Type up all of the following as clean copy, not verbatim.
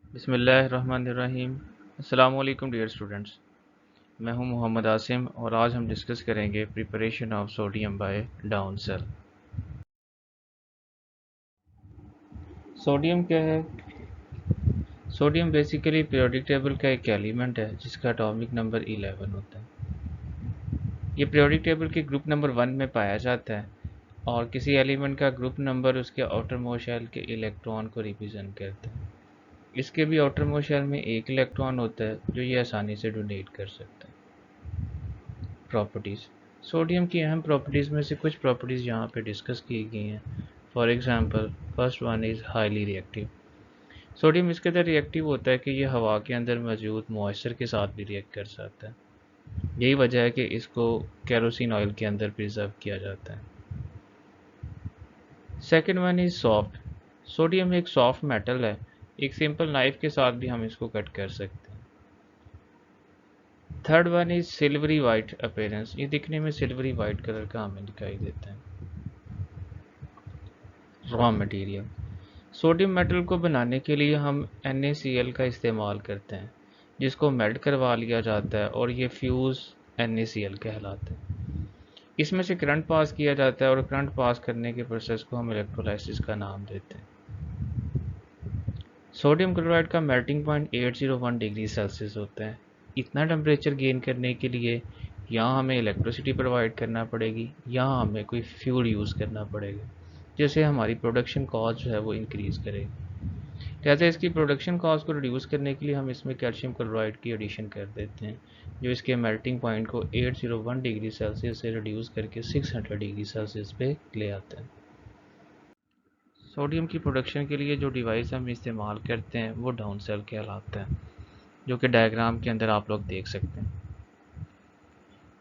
बिस्मिल्लाहिर्रहमानिर्रहीम। अस्सलाम वालेकुम डियर स्टूडेंट्स। मैं हूं मोहम्मद आसिम और आज हम डिस्कस करेंगे preparation of sodium by down cell. Sodium क्या है? सोडियम बेसिकली पीरियोडिक टेबल का एक एलिमेंट है जिसका एटॉमिक नंबर 11 होता है। ये पीरियोडिक टेबल के ग्रुप नंबर 1 में पाया जाता है और किसी एलिमेंट का ग्रुप नंबर उसके आउटर मोस्ट शेल के इलेक्ट्रॉन को रिप्रेजेंट करता है। इसके भी आउटर मोस्ट शेल में एक इलेक्ट्रॉन होता है जो ये आसानी से डोनेट कर सकता है। प्रॉपर्टीज़। सोडियम की अहम प्रॉपर्टीज़ में से कुछ प्रॉपर्टीज़ यहाँ पे डिस्कस की गई हैं। For example first one is highly reactive. Sodium इस कदर रिएक्टिव होता है कि ये हवा के अंदर मौजूद मॉइस्चर के साथ भी रिएक्ट कर सकता है। यही वजह है कि इसको केरोसिन ऑयल के अंदर प्रिजर्व किया जाता है। Second one is soft. Sodium एक सॉफ्ट मेटल है। एक सिंपल नाइफ के साथ भी हम इसको कट कर सकते हैं। Third one is silvery white appearance. ये दिखने में सिल्वरी वाइट कलर का हमें दिखाई देता है। Raw material. सोडियम मेटल को बनाने के लिए हम NaCl का इस्तेमाल करते हैं जिसको मेल्ट करवा लिया जाता है और ये फ्यूज NaCl कहलाते हैं। इसमें से करंट पास किया जाता है और करंट पास करने के प्रोसेस को हम इलेक्ट्रोलाइसिस का नाम देते हैं। सोडियम क्लोराइड का मेल्टिंग पॉइंट 801 डिग्री सेल्सियस होता है। इतना टेम्परेचर गेन करने के लिए यहाँ हमें इलेक्ट्रिसिटी प्रोवाइड करना पड़ेगी, यहाँ हमें कोई फ्यूल यूज़ करना पड़ेगा जिससे हमारी प्रोडक्शन कॉस्ट जो है वो इंक्रीज़ करेगी। लिहाजा इसकी प्रोडक्शन कॉस्ट को रिड्यूस करने के लिए हम इसमें कैल्शियम क्लोराइड की एडिशन कर देते हैं जो इसके मेल्टिंग पॉइंट को 801 डिग्री सेल्सियस से रिड्यूस करके 600 डिग्री सेल्सियस पे ले आते हैं। सोडियम की प्रोडक्शन के लिए जो डिवाइस हम इस्तेमाल करते हैं वो डाउन सेल कहलाता है, जो कि डायग्राम के अंदर आप लोग देख सकते हैं।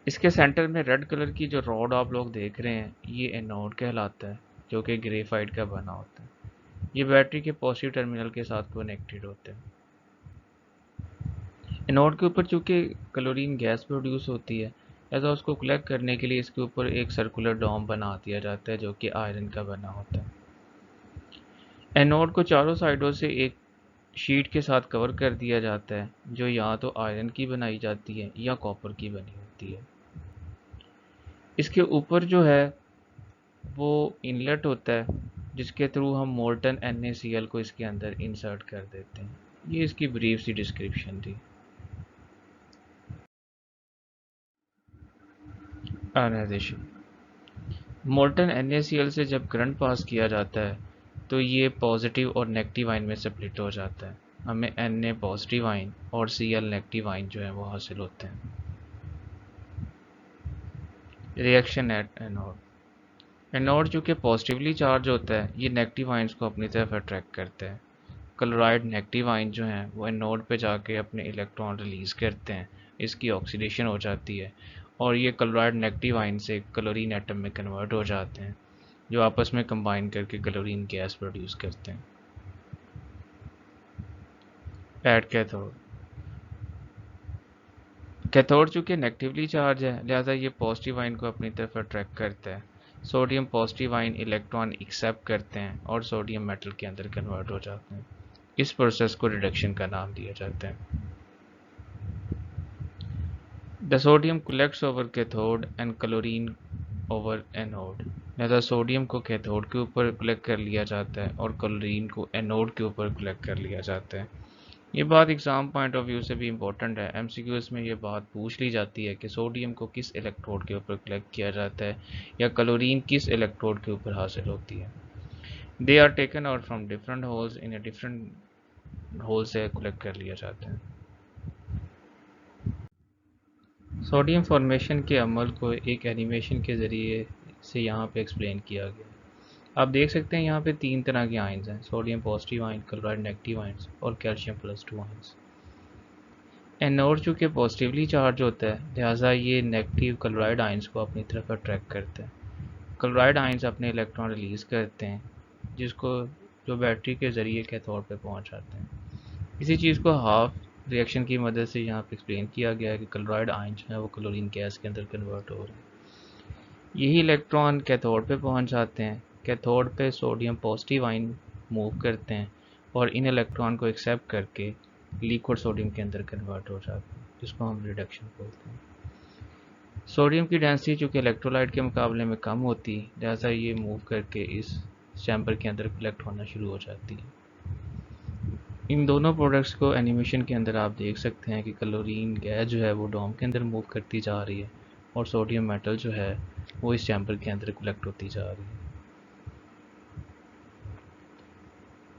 इसके सेंटर में रेड कलर की जो रॉड आप लोग देख रहे हैं ये एनोड कहलाता है जो कि ग्रेफाइट का बना होता है। ये बैटरी के पॉजिटिव टर्मिनल के साथ कनेक्टेड होते हैं। एनोड के ऊपर चूंकि क्लोरीन गैस प्रोड्यूस होती है, ऐसा उसको कलेक्ट करने के लिए इसके ऊपर एक सर्कुलर डोम बना दिया जाता है जो कि आयरन का बना होता है। एनोड को चारों साइडों से एक शीट के साथ कवर कर दिया जाता है जो या तो आयरन की बनाई जाती है या कॉपर की बनी होती है। इसके ऊपर जो है वो इनलेट होता है जिसके थ्रू हम मोल्टन NaCl को इसके अंदर इंसर्ट कर देते हैं। ये इसकी ब्रीफ सी डिस्क्रिप्शन थी। आयनाइजेशन। मोल्टन NaCl से जब करंट पास किया जाता है तो ये पॉजिटिव और नेगेटिव आयन में स्प्लिट हो जाता है। हमें Na पॉजिटिव आयन और Cl नेगेटिव आयन जो है वो हासिल होते हैं। Reaction at anode. एनोड जो कि पॉजिटिवली चार्ज होता है ये नेगेटिव आयंस को अपनी तरफ अट्रैक्ट करता है। क्लोराइड नेगेटिव आयन जो हैं वो एनोड पे जाके अपने इलेक्ट्रॉन रिलीज़ करते हैं। इसकी ऑक्सीडेशन हो जाती है और ये क्लोराइड नेगेटिव आयन से क्लोरीन एटम में कन्वर्ट हो जाते हैं जो आपस में कंबाइन करके क्लोरीन गैस प्रोड्यूस करते हैं। At cathode. कैथोड चूँकि नेगेटिवली चार्ज है लिहाजा ये पॉजिटिव आयन को अपनी तरफ अट्रैक्ट करता है। Sodium positive ion electron accept करते हैं और सोडियम मेटल के अंदर कन्वर्ट हो जाते हैं। इस प्रोसेस को रिडक्शन का नाम दिया जाता है। The sodium collects over cathode and chlorine over anode। लिहाजा सोडियम को कैथोड के ऊपर कलेक्ट कर लिया जाता है और क्लोरीन को एनोड के ऊपर कलेक्ट कर लिया जाता है। ये बात एग्जाम पॉइंट ऑफ व्यू से भी इम्पोर्टेंट है। MCQs में ये बात पूछ ली जाती है कि सोडियम को किस इलेक्ट्रोड के ऊपर कलेक्ट किया जाता है या क्लोरीन किस इलेक्ट्रोड के ऊपर हासिल होती है। They are taken out from different holes in a different hole से कलेक्ट कर लिया जाता है। सोडियम फॉर्मेशन के अमल को एक एनिमेशन के ज़रिए से यहाँ पे एक्सप्लेन किया गया। आप देख सकते हैं यहाँ पे 3 तरह के आयंस हैं, sodium positive ion, chloride negative ions और कैल्शियम +2 आयंस। एनोड चूँकि पॉजिटिवली चार्ज होता है लिहाजा ये नेगेटिव क्लोराइड आयंस को अपनी तरफ अट्रैक्ट करता है। क्लोराइड आयंस अपने इलेक्ट्रॉन रिलीज़ करते हैं जिसको जो बैटरी के ज़रिए कैथोड पे पहुँच जाते हैं। इसी चीज़ को हाफ रिएक्शन की मदद से यहाँ पे एक्सप्लेन किया गया है कि क्लोराइड आयन जो है वो क्लोरीन गैस के अंदर कन्वर्ट हो रहे हैं। यही इलेक्ट्रॉन कैथोड पे पहुँच जाते हैं। कैथोड पे सोडियम पॉजिटिव आयन मूव करते हैं और इन इलेक्ट्रॉन को एक्सेप्ट करके लिक्विड सोडियम के अंदर कन्वर्ट हो जाते हैं, जिसको हम रिडक्शन बोलते हैं। सोडियम की डेंसिटी चूँकि इलेक्ट्रोलाइट के मुकाबले में कम होती, लिहाजा ये मूव करके इस चैम्बर के अंदर कलेक्ट होना शुरू हो जाती है। इन दोनों प्रोडक्ट्स को एनिमेशन के अंदर आप देख सकते हैं कि क्लोरीन गैस जो है वो डोम के अंदर मूव करती जा रही है और सोडियम मेटल जो है वो इस चैम्बर के अंदर कलेक्ट होती जा रही है।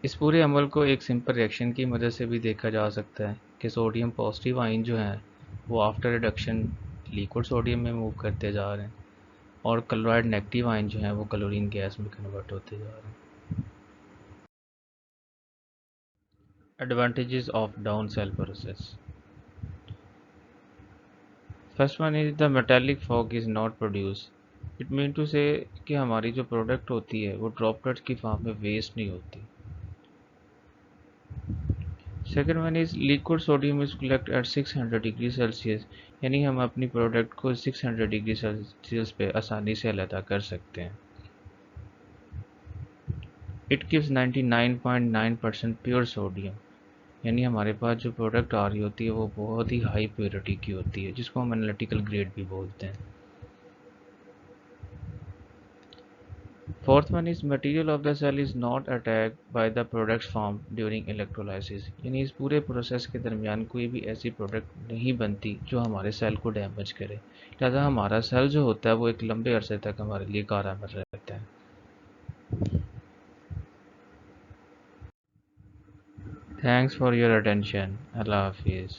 इस पूरे अमल को एक सिंपल रिएक्शन की मदद से भी देखा जा सकता है कि सोडियम पॉजिटिव आयन जो हैं वो आफ्टर रिडक्शन लिक्विड सोडियम में मूव करते जा रहे हैं और क्लोराइड नेगेटिव आयन जो हैं वो क्लोरीन गैस में कन्वर्ट होते जा रहे हैं। Advantages of down cell process. First one is the metallic fog is not produced. It mean to say कि हमारी जो प्रोडक्ट होती है वो ड्रॉपलेट्स की फॉर्म में वेस्ट नहीं होती। Second one is liquid sodium is collect at 600 degree Celsius, यानी हम अपनी प्रोडक्ट को 600 डिग्री सेल्सियस पे आसानी से अलहदा कर सकते हैं। इट गिव्स 99.9% प्योर सोडियम, यानी हमारे पास जो प्रोडक्ट आ रही होती है वो बहुत ही हाई प्योरिटी की होती है, जिसको हम एनालिटिकल ग्रेड भी बोलते हैं। Fourth one is material of the cell is not attack by the products form during electrolysis, यानी इस पूरे प्रोसेस के दरमियान कोई भी ऐसी प्रोडक्ट नहीं बनती जो हमारे सेल को डैमेज करे, लिहाजा हमारा सेल जो होता है वो एक लंबे अरसे तक हमारे लिए कारगर रहता है। Thanks for your attention. अल्लाह हाफिज़।